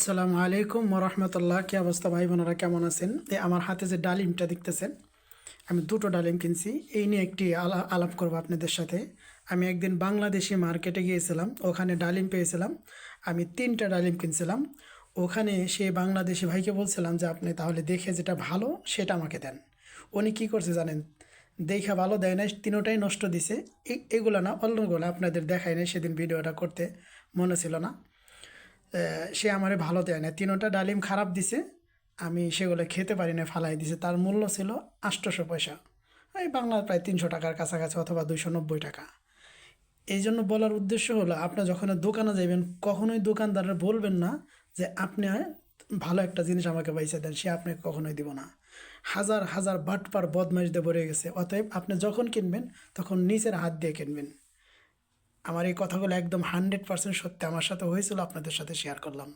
আসসালামু আলাইকুম ওরহমতুল্লাহ। কি অবস্থা ভাই বোনেরা, কেমন আছেন? আমার হাতে যে ডালিমটা দেখতেছেন, আমি দুটো ডালিম কিনছি। এই নিয়ে একটি আলাপ করবো আপনাদের সাথে। আমি একদিন বাংলাদেশি মার্কেটে গিয়েছিলাম, ওখানে ডালিম পেয়েছিলাম। আমি তিনটা ডালিম কিনছিলাম। ওখানে সেই বাংলাদেশি ভাইকে বলছিলাম যে আপনি তাহলে দেখে যেটা ভালো সেটা আমাকে দেন। উনি কী করছে জানেন? দেখা ভালো দেয় নাই, তিনোটাই নষ্ট দিছে। এগুলো না, অন্যগুলো আপনাদের দেখায় নাই, সেদিন ভিডিওটা করতে মনে ছিল না। সে আমারে ভালো দেয় না, তিনোটা ডালিম খারাপ দিছে। আমি সেগুলো খেতে পারি না, ফালাই দিছে। তার মূল্য ছিল 800 পয়সা, এই বাংলার প্রায় 300 টাকার কাছাকাছি, অথবা 290 টাকা। এই জন্য বলার উদ্দেশ্য হলো, আপনি যখন দোকানে যাবেন কখনোই দোকানদারের বলবেন না যে আপনি ভালো একটা জিনিস আমাকে পয়সা দেন, সে আপনাকে কখনোই দিব না। হাজার হাজার বাটপার বদমাইশ দিয়ে ভরে গেছে। অতএব আপনি যখন কিনবেন তখন নিচের হাত দিয়ে কিনবেন। আমার এই কথাগুলো একদম 100% সত্যি, আমার সাথে হয়েছিল, আপনাদের সাথে শেয়ার করলাম।